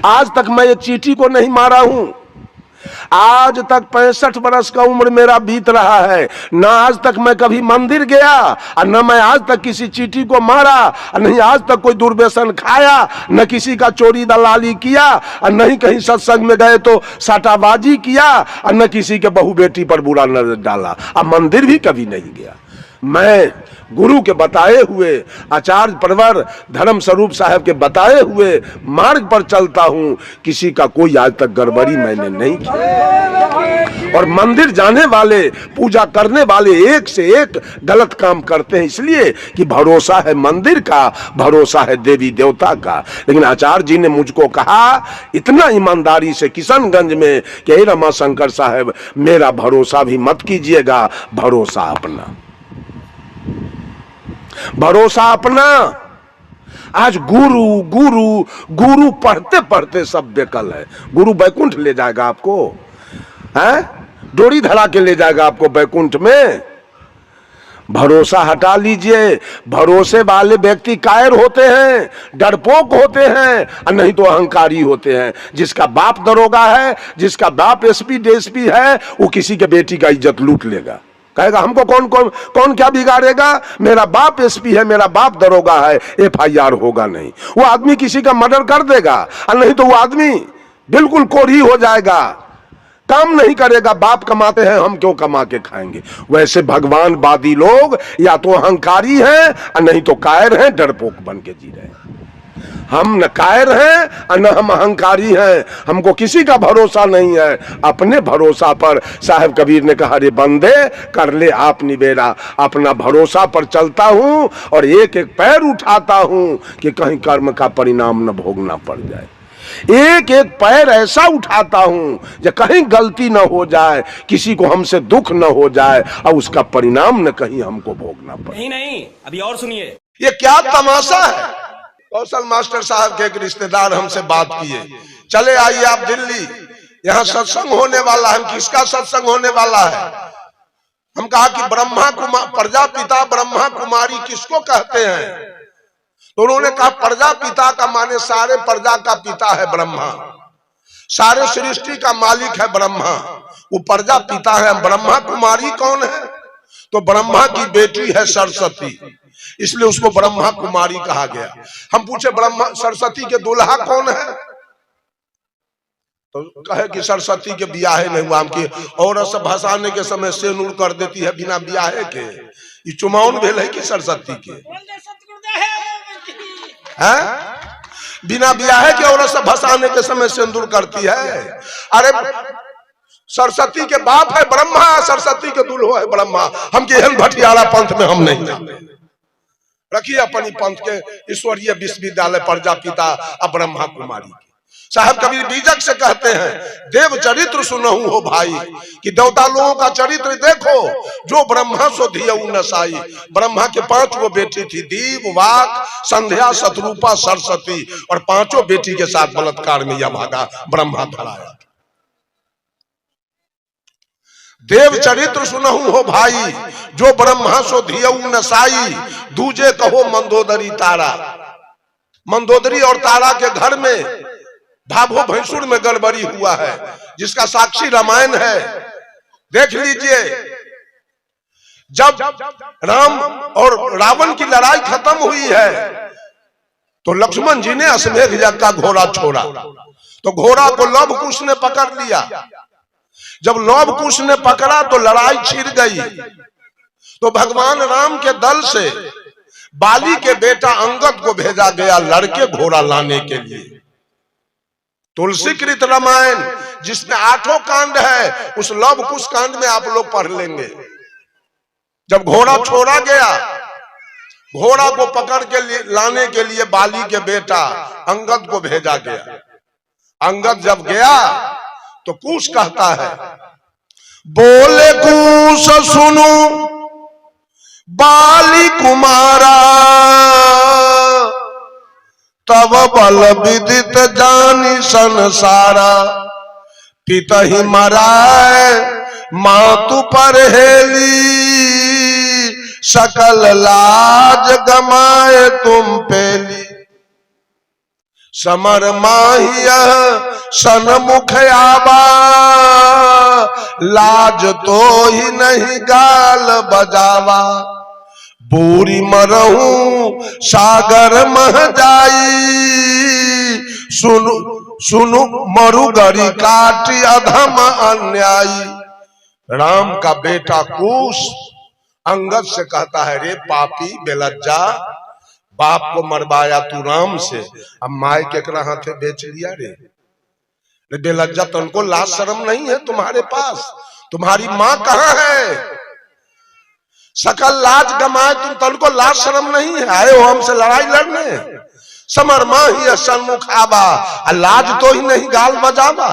आज तक मैं ये चींटी को नहीं मारा हूं। आज तक 65 वर्ष का उम्र मेरा बीत रहा है, ना आज तक मैं कभी मंदिर गया और न मैं आज तक किसी चींटी को मारा, और नहीं आज तक कोई दुर्व्यसन खाया, न किसी का चोरी दलाली किया, और नहीं कहीं सत्संग में गए तो साटाबाजी किया, और न किसी के बहू बेटी पर बुरा नजर डाला, और मंदिर भी कभी नहीं गया। मैं गुरु के बताए हुए, आचार्य परवर धर्म स्वरूप साहब के बताए हुए मार्ग पर चलता हूं। किसी का कोई आज तक गड़बड़ी मैंने नहीं की। और मंदिर जाने वाले, पूजा करने वाले एक से एक गलत काम करते हैं, इसलिए कि भरोसा है मंदिर का, भरोसा है देवी देवता का। लेकिन आचार्य जी ने मुझको कहा इतना ईमानदारी से किशनगंज में कि हे रमाशंकर साहब, मेरा भरोसा भी मत कीजिएगा, भरोसा अपना, भरोसा अपना। आज गुरु गुरु गुरु पढ़ते पढ़ते सब बेकल है। गुरु बैकुंठ ले जाएगा आपको, हैं? डोरी धरा के ले जाएगा आपको बैकुंठ में। भरोसा हटा लीजिए। भरोसे वाले व्यक्ति कायर होते हैं, डरपोक होते हैं, और नहीं तो अहंकारी होते हैं। जिसका बाप दरोगा है, जिसका बाप एसपी डीएसपी है, वो किसी के बेटी का इज्जत लूट लेगा। कहेगा हमको कौन कौन कौन क्या बिगाड़ेगा, मेरा बाप एसपी है, मेरा बाप दरोगा है, एफआईआर होगा नहीं। वो आदमी किसी का मर्डर कर देगा, और नहीं तो वो आदमी बिल्कुल कोढ़ी हो जाएगा, काम नहीं करेगा। बाप कमाते हैं, हम क्यों कमा के खाएंगे। वैसे भगवानवादी लोग या तो अहंकारी हैं और नहीं तो कायर हैं, डरपोक बन के जी रहे हैं। हम न कायर हैं और न हम अहंकारी हैं। हमको किसी का भरोसा नहीं है, अपने भरोसा पर। साहब कबीर ने कहा, रे बंदे कर ले आप निबेरा। अपना भरोसा पर चलता हूं और एक एक पैर उठाता हूं कि कहीं कर्म का परिणाम न भोगना पड़ जाए। एक एक पैर ऐसा उठाता हूं कि कहीं गलती न हो जाए, किसी को हमसे दुख न हो जाए और उसका परिणाम न कहीं हमको भोगना पड़े। नहीं, अभी और सुनिए। ये क्या तमाशा है। कौशल मास्टर साहब के एक रिश्तेदार हमसे बात किए, चले आइए आप दिल्ली, यहाँ सत्संग होने वाला है। किसका सत्संग होने वाला है? हम कहा कि ब्रह्मा कुमार, प्रजापिता ब्रह्मा कुमारी किसको कहते हैं? तो उन्होंने कहा प्रजापिता का माने सारे प्रजा का पिता है ब्रह्मा, सारे सृष्टि का मालिक है ब्रह्मा, वो प्रजापिता है। ब्रह्मा कुमारी कौन है? तो ब्रह्मा की बेटी है सरस्वती, इसलिए उसको ब्रह्मा कुमारी कहा गया। हम पूछे ब्रह्मा सरस्वती के दूल्हा कौन है? तो कहे कि सरस्वती के ब्याहे नहीं हुआ। हमकी औरत से भसाने के समय सेनूर कर देती है बिना ब्याहे के। ये चुमाउन भेल है कि सरस्वती के है? बिना ब्याहे के औरत से भसाने के समय सिंदूर करती है। अरे सरस्वती के बाप है ब्रह्मा, सरस्वती के दूल्हो है ब्रह्मा। हम के हन भटियारा पंथ में हम नहीं जाते। रखिए अपनी पंथ के ईश्वरीय विश्वविद्यालय प्रजापिता अब ब्रह्मा कुमारी। साहब कबीर बीजक से कहते हैं, देव चरित्र सुनहु हो भाई, कि देवता लोगों का चरित्र देखो। जो ब्रह्मा सो धियउ नसाई। ब्रह्मा के 5 वो बेटी थी, दीव, वाक, संध्या, शत्रुपा, सरस्वती, और 5 बेटी के साथ बलात्कार में यह भागा ब्रह्मा धराया। देव चरित्र सुनहु हो भाई, जो ब्रह्मा सो धियउ नसाई। दूजे कहो मंदोदरी तारा। मंदोदरी और तारा के घर में भाभो भैंसुर में गड़बड़ी हुआ है, जिसका साक्षी रामायण है। देख लीजिए, जब राम और रावण की लड़ाई खत्म हुई है तो लक्ष्मण जी ने अश्वमेध यज्ञ का घोड़ा छोड़ा, तो घोड़ा को लव कुश ने पकड़ लिया। जब लव कुश ने पकड़ा तो लड़ाई छिड़ गई। तो भगवान राम के दल से बाली के बेटा अंगद को भेजा गया लड़के घोड़ा लाने के लिए। तुलसीकृत रामायण जिसमें 8 कांड है, उस लव कुश कांड में आप लोग पढ़ लेंगे। जब घोड़ा छोड़ा गया, घोड़ा को पकड़ के लाने के लिए बाली के बेटा अंगद को भेजा गया। अंगद जब गया तो कुश कहता है, बोले कुश सुनो बाली कुमारा, तब बल विदित जानी संसारा। पितहि मराए मातु पर हेली, सकल लाज गमाए तुम पेली। समर माहिया सनमुख आवा, लाज तो ही नहीं गाल बजावा। बूरी मरहूं सागर मह जाई, सुनु सुनु मरुगरी काटी अधम अन्यायी। राम का बेटा कुश अंगद से कहता है, रे पापी बेलज्जा, बाप को मरवाया तू राम से, अब माय केकरा हाथे बेच लिया रे। बेलज्जा तुमको लाज शर्म नहीं है तुम्हारे पास? तुम्हारी माँ कहाँ है? सकल लाज गमाए तुम, तुमको लाज शर्म नहीं है? आए हो हमसे लड़ाई लड़ने? समर माही सन्मुख आवा, लाज तो ही नहीं गाल बजावा।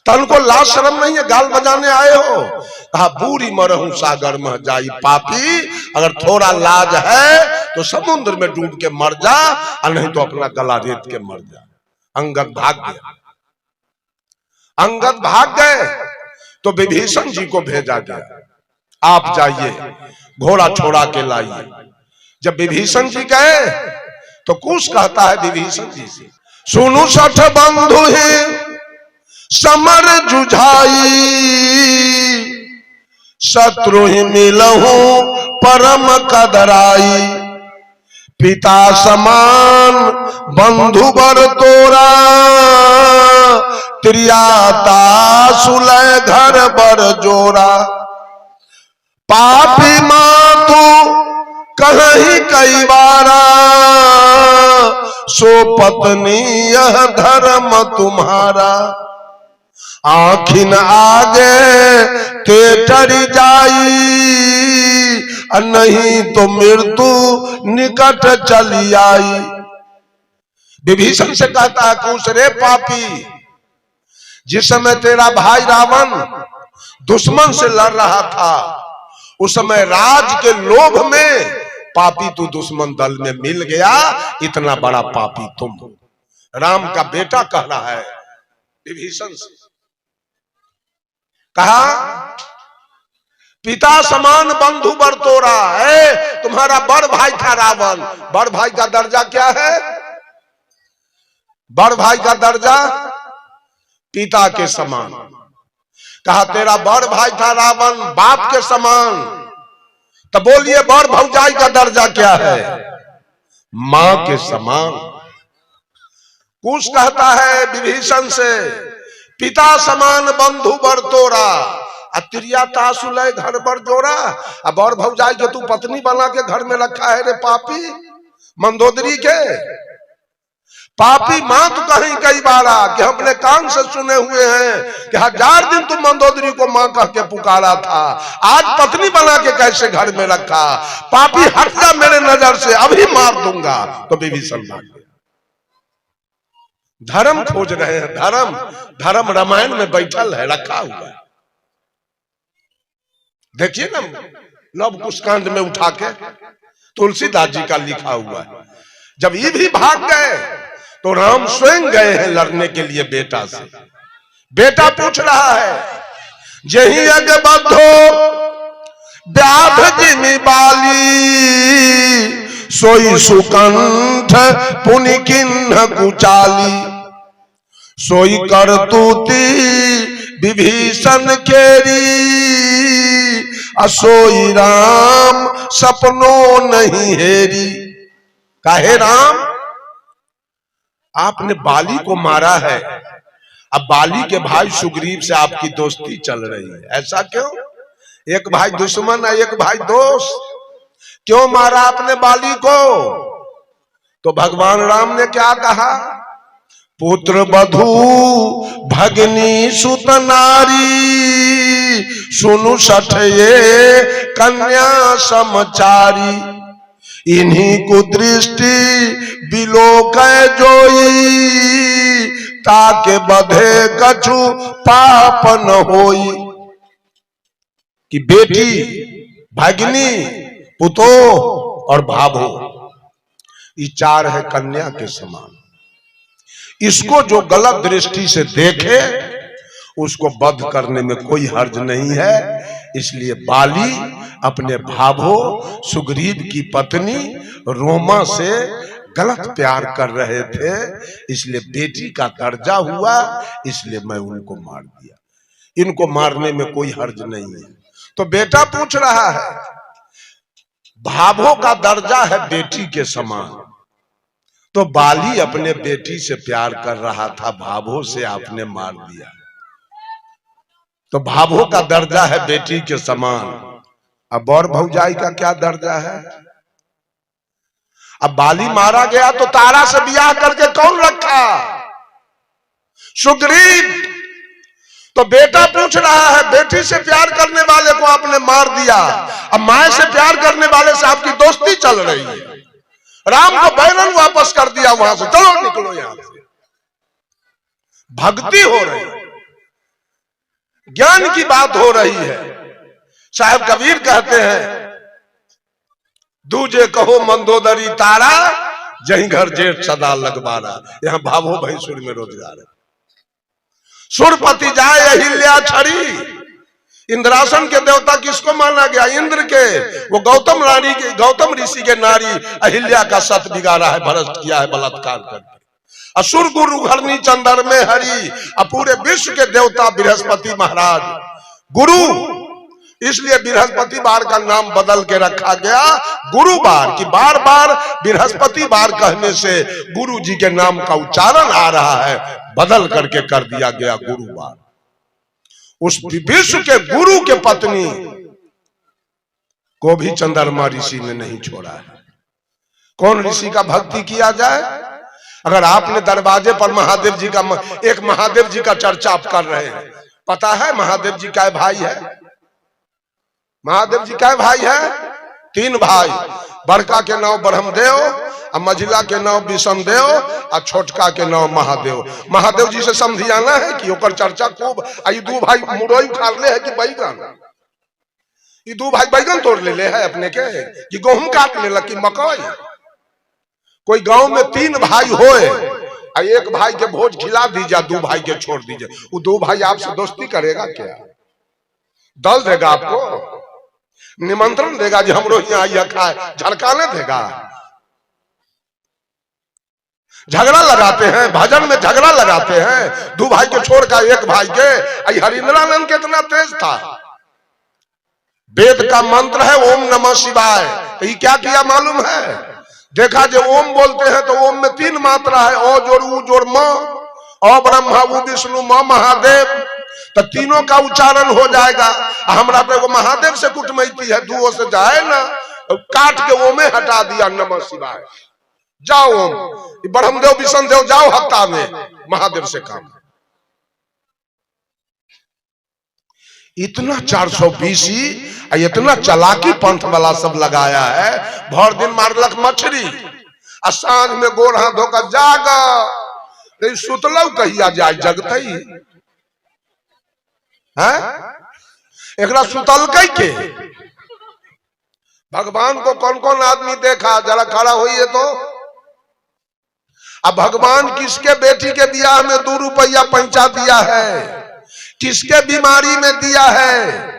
तुमको लाज शर्म नहीं है, गाल बजाने आए हो? कहा बूढ़ी मरहूं सागर में जाई। पापी अगर थोड़ा लाज है तो समुद्र में डूब के मर जा, और नहीं तो अपना गला रेत के मर जा। अंगद भाग गया। अंगद भाग गए तो विभीषण जी को भेजा गया, आप जाइए घोड़ा छोड़ा के लाइए। जब विभीषण जी गए तो कुछ कहता है विभीषण जी से, सुनु सठ बंधु है समर जुझाई, शत्रु ही मिलहु परम कदराई। पिता समान बंधु बर तोरा, त्रियाता सुलय घर बर जोरा। पापी मां तू कहीं कई बारा, सो पत्नी यह धर्म तुम्हारा। आखिन आगे ते टरी जाई, नहीं तो मृत्यु निकट चली आई। विभीषण से कहता है कुश, रे पापी, जिस समय तेरा भाई रावण दुश्मन से लड़ रहा था, उस समय राज के लोभ में पापी तू दुश्मन दल में मिल गया, इतना बड़ा पापी तुम। राम का बेटा कह रहा है विभीषण से, कहा पिता समान बंधु बर तोरा है। तुम्हारा बड़ भाई था रावण, बड़ भाई का दर्जा क्या है? बड़ भाई का दर्जा पिता के समान। कहा तेरा बड़ भाई था रावण बाप के समान, तो बोलिए बड़ भौजाई का दर्जा क्या है? मां के समान। कुछ कहता है विभीषण से, पिता समान बंधु बर तोरा, अत्रिया तासुलय घर बर जोरा। अब और भौजाई के तू पत्नी बना के घर में रखा है रे पापी, मंदोदरी के पापी। मां तू कहीं कई बारा, कि हम अपने कान से सुने हुए हैं कि 1000 दिन तुम मंदोदरी को मां कह के पुकारा था, आज पत्नी बना के कैसे घर में रखा? पापी हट जा मेरे नजर से, अभी मार दूंगा। तो विभीषण भाग गया। धर्म खोज रहे हैं, धर्म धर्म रामायण में बैठल है, रखा हुआ है। देखिए ना लव कुश कांड में उठा के तुलसीदास जी का लिखा हुआ है। जब ये भी भाग गए तो राम स्वयं गए हैं लड़ने के लिए बेटा से। बेटा पूछ रहा है, जही अग बद्धो व्याध जिमि बाली, सोई सुकंठ पुनि किन्ह कुचाली। सोई करतूती विभीषण केरी, असोई राम सपनों नहीं हेरी। काहे राम, आपने बाली को मारा है, अब बाली के भाई सुग्रीव से आपकी दोस्ती चल रही है, ऐसा क्यों? एक भाई दुश्मन है, एक भाई दोस्त। क्यों मारा आपने बाली को? तो भगवान राम ने क्या कहा? पुत्र बधू भगनी सुत नारी, सुनु सठ ये कन्या समचारी। इन्हीं को दृष्टि बिलोक जोई, ताके बधे कछु पाप न होई। कि बेटी, भगिनी, पुतो और भाभो, ये 4 है कन्या के समान। इसको जो गलत दृष्टि से देखे उसको वध करने में कोई हर्ज नहीं है। इसलिए बाली अपने भाभो सुग्रीव की पत्नी रोमा से गलत प्यार कर रहे थे, इसलिए बेटी का दर्जा हुआ, इसलिए मैं उनको मार दिया। इनको मारने में कोई हर्ज नहीं है। तो बेटा पूछ रहा है, भाभो का दर्जा है बेटी के समान, तो बाली अपने बेटी से प्यार कर रहा था, भाभो से आपने मार दिया, तो भाभो का दर्जा है बेटी के समान। अब और भौजाई का क्या दर्जा है? अब बाली मारा गया तो तारा से ब्याह करके कौन रखा? सुग्रीव। तो बेटा पूछ रहा है, बेटी से प्यार करने वाले को आपने मार दिया, अब मां से प्यार करने वाले से आपकी दोस्ती चल रही है। राम को बैरन वापस कर दिया वहां से, चलो निकलो यहां से। भक्ति हो रही है, ज्ञान की बात हो रही है। साहब कबीर कहते हैं, दूजे कहो मंदोदरी तारा, जहीं घर जेठ सदा लगबारा। यहां भावो भैंसुर में रोजगार है। सुरपति जाए अहिल्या छड़ी। इंद्रासन के देवता किसको माना गया? इंद्र के। वो गौतम रानी के, गौतम ऋषि के नारी अहिल्या का सत बिगाड़ा है, भ्रष्ट किया है बलात्कार करके। असुर गुरु घरनी चंदर में हरि, पूरे विश्व के देवता बृहस्पति महाराज गुरु। इसलिए बृहस्पति बार का नाम बदल के रखा गया गुरुवार, की बार बार बृहस्पति बार कहने से गुरु जी के नाम का उच्चारण आ रहा है, बदल करके कर दिया गया गुरुवार। उस विश्व के गुरु के पत्नी को भी चंद्रमा ऋषि ने नहीं छोड़ा है। कौन ऋषि का भक्ति किया जाए? अगर आपने दरवाजे पर महादेव जी का, एक महादेव जी का चर्चा आप कर रहे हैं, पता है महादेव जी का भाई है? महादेव जी का भाई है? 3 भाई। बड़का के नाम ब्रह्मदेव, और मझिला के नाम विष्णुदेव, और छोटका के नाम महादेव। महादेव जी से समझियाना है कि ओकर चर्चा खूब। आई 2 भाई मुरई उखाड़ ले है कि बैगन? ये 2 भाई बैगन तोड़ ले है अपने के, कि गेहूं काट ले कि मकई? कोई गांव में 3 भाई होए, एक भाई के भोज खिला दीजिए, 2 भाई के छोड़ दीजिए, वो 2 भाई आपसे दोस्ती करेगा क्या? दल देगा आपको? निमंत्रण देगा जी हमरो यहाँ आइए खाए? झड़काने देगा? झगड़ा लगाते हैं, भजन में झगड़ा लगाते हैं। 2 भाई के छोड़ कर 1 भाई के। हरिंद्रानंद कितना तेज था। वेद का मंत्र है ओम नमः शिवाय, तो ये क्या किया मालूम है? देखा जो ओम बोलते हैं तो ओम में 3 मात्रा है, ओ जोड़ ऊ जोड़ म, ओ ब्रह्मा ऊ विष्णु म महादेव, तो तीनों का उच्चारण हो जाएगा। हमरा तो महादेव से कुटमैती है, 2 से जाए ना, काट के ओमे हटा दिया नमः शिवाय। जाओ ओम, ब्रह्मदेव विष्णुदेव जाओ हफ्ता में, महादेव से काम। इतना 420 इतना चलाकी पंथ वाला सब लगाया है। भर दिन मारलक मछली, आ सांझ में गोड़ हाथ धोकर जाग सुतल कहिया जाए? जगते एकरा सुतलकै के? भगवान को कौन कौन आदमी देखा? जरा खड़ा होइए तो। अब भगवान किसके बेटी के ब्याह में 2 रुपया पैंचा दिया है? किसके बीमारी में दिया है?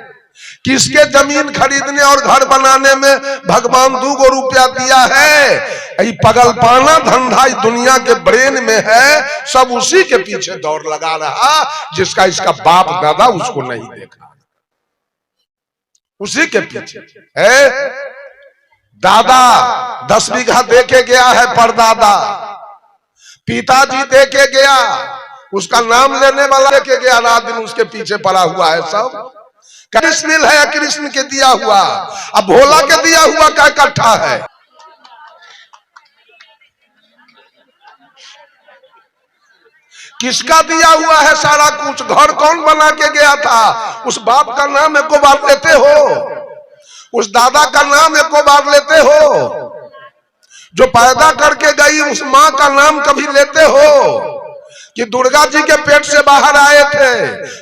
किसके जमीन खरीदने और घर बनाने में भगवान 2 रुपया दिया है? ये पगलपाना धंधा इस दुनिया के ब्रेन में है, सब उसी के पीछे दौड़ लगा रहा, जिसका इसका बाप दादा उसको नहीं देखा, उसी के पीछे है। दादा 10 बीघा देके गया है, परदादा पिताजी देके गया, उसका नाम लेने वाला लेके गया, रात दिन उसके पीछे पड़ा हुआ है सब। कृष्ण है, कृष्ण के दिया हुआ, अब भोला के दिया हुआ का इकट्ठा है। किसका दिया हुआ है सारा कुछ? घर कौन बना के गया था? उस बाप का नाम एको बार लेते हो? उस दादा का नाम एको बार लेते हो? जो पैदा करके गई उस माँ का नाम कभी लेते हो? कि दुर्गा जी के पेट से बाहर आए थे,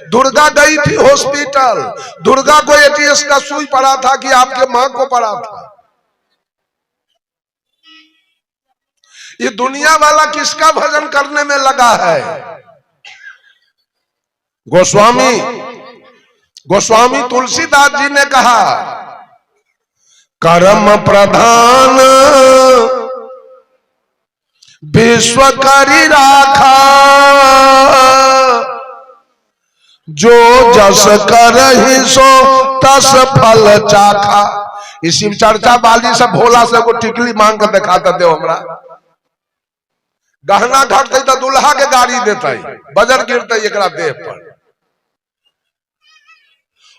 दुर्गा गई थी हॉस्पिटल, दुर्गा को एटीएस का सुई पड़ा था कि आपके माँ को पड़ा था। ये दुनिया वाला किसका भजन करने में लगा है? गोस्वामी तुलसीदास जी ने कहा, कर्म प्रधान विश्व करी राखा जो जस करहि सो तस फल चाखा। इसी चर्चा बाली से भोला से को टिकली मांग कर दिखाता दे हमरा। गहना घटते तो दुल्हा के गाड़ी देते, बजर गिरते एकरा देह पर,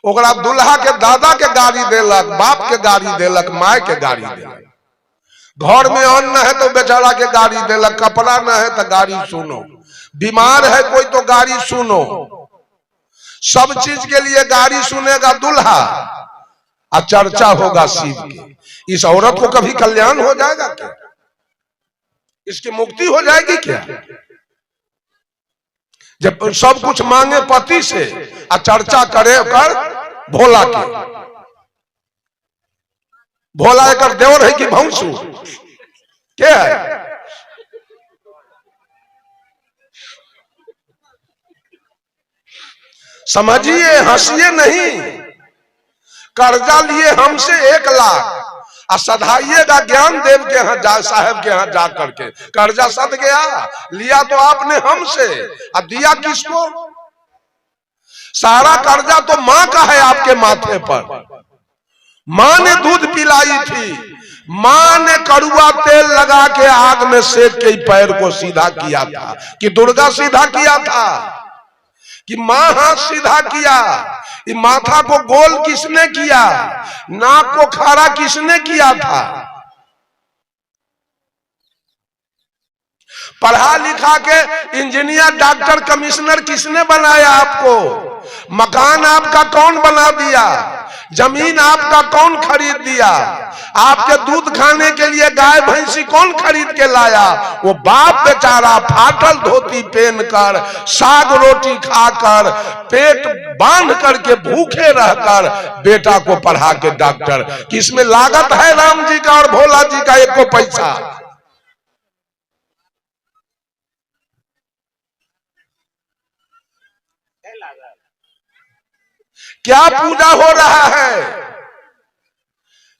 ओकरा दुल्हा के दादा के गाड़ी देलक, बाप के गाड़ी देलक, माय के गाड़ी देलक। घर में अन्न है तो बेचारा के गाड़ी देलक, कपड़ा न है तो गाड़ी सुनो, बीमार है कोई तो गाड़ी सुनो, सब चीज के लिए गाड़ी सुनेगा दुल्हा और चर्चा होगा शिव की। इस औरत को कभी कल्याण हो जाएगा क्या? इसकी मुक्ति हो जाएगी क्या? जब सब कुछ मांगे पति से और चर्चा करे कर भोला के। भोला एक देवर है कि भंसू क्या है? समझिए, हंसिए नहीं। कर्जा लिए हमसे 1 लाख और सधाइएगा ज्ञान देव के यहाँ साहब के यहाँ जा करके। कर्जा सद गया, लिया तो आपने हमसे और दिया किसको? सारा कर्जा तो माँ का है आपके माथे पर। माँ ने दूध पिलाई थी, माँ ने कड़ुआ तेल लगा के आग में सेक के पैर को सीधा किया था कि दुर्गा सीधा किया था कि माँ हाथ सीधा किया? ये माथा को गोल किसने किया? नाक को खारा किसने किया था? पढ़ा लिखा के इंजीनियर, डॉक्टर, कमिश्नर किसने बनाया आपको? मकान आपका कौन बना दिया? जमीन आपका कौन खरीद दिया? आपके दूध खाने के लिए गाय भैंसी कौन खरीद के लाया? वो बाप बेचारा फाटल धोती पहन कर, साग रोटी खाकर, पेट बांध करके भूखे रहकर बेटा को पढ़ा के डॉक्टर। किसमें लागत है राम जी का और भोला जी का? एको पैसा। क्या पूजा हो रहा है?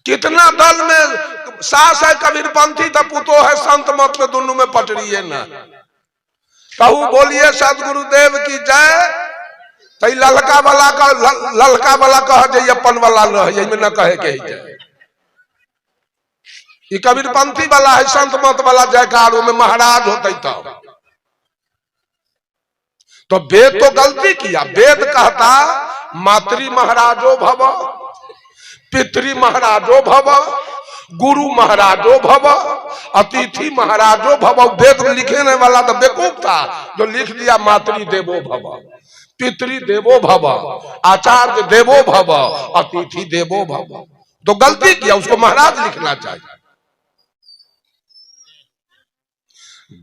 कितना दल में सास है कबीरपंथी तो पुतो है संत मत में, दोनों में पटरी है ना। कहू बोलिए सदगुरुदेव की जय। तो ललका वाला कह जाइए, अपन वाला न कहे के ही जय। ये कबीरपंथी वाला है, संत मत वाला जयकार में महाराज होते तो वेद तो गलती किया। वेद कहता मातृ महाराजो भव, पितृ महाराजो भव, गुरु महाराजो भव, अतिथि महाराजो भव। वेद लिखने वाला तो बेवकूफ था जो लिख दिया मातृ देवो भव, पितृ देवो भव, आचार्य देवो भव, अतिथि देवो भव। तो गलती किया, उसको महाराज लिखना चाहिए।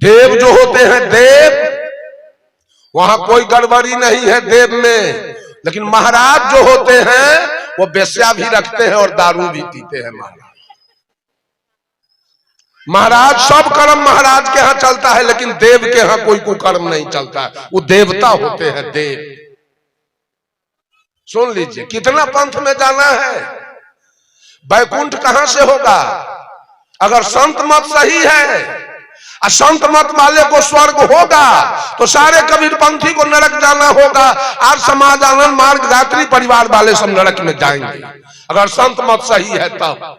देव जो होते हैं देव, वहां कोई गड़बड़ी नहीं है देव में। लेकिन महाराज जो होते हैं वो बेश्या भी रखते हैं और दारू भी पीते हैं। महाराज सब कर्म महाराज के यहाँ चलता है, लेकिन देव के यहाँ कोई कुकर्म नहीं चलता है। वो देवता होते हैं देव। सुन लीजिए, कितना पंथ में जाना है। बैकुंठ कहां से होगा? अगर संत मत सही है, संत मत वाले को स्वर्ग होगा तो सारे कबीरपंथी को नरक जाना होगा। आज समाज आनंद मार्ग गायत्री परिवार वाले सब नरक में जाएंगे अगर संत मत सही है तब।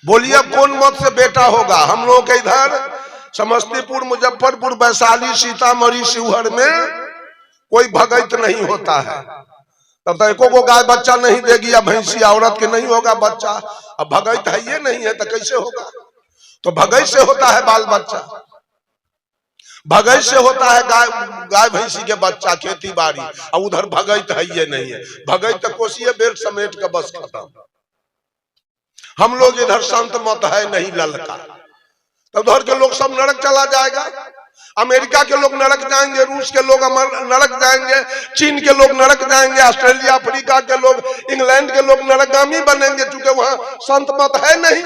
बोलिए कौन मत से बेटा होगा? हम लोग के इधर समस्तीपुर, मुजफ्फरपुर, वैशाली, सीतामढ़ी, शिवहर में कोई भगत नहीं होता है। तब तक एको को गाय बच्चा नहीं देगी या भैंसी औरत के नहीं होगा बच्चा। अब भगत है ये नहीं है तो कैसे होगा? तो भगत से होता है बाल बच्चा, भगत से होता है गाय भैंसी के बच्चा, खेती बाड़ी। और उधर भगत है ये नहीं है। भगत तो कोसिए बेल्ट समेट का बस खत्म। हम लोग इधर संत मत है नहीं ललका, तो उधर के लोग सब नरक चला जाएगा। अमेरिका के लोग नरक जाएंगे, रूस के लोग नरक जाएंगे, चीन के लोग नरक जाएंगे, ऑस्ट्रेलिया अफ्रीका के लोग, इंग्लैंड के लोग नरकगामी बनेंगे, चूंकि वहां संत मत है नहीं।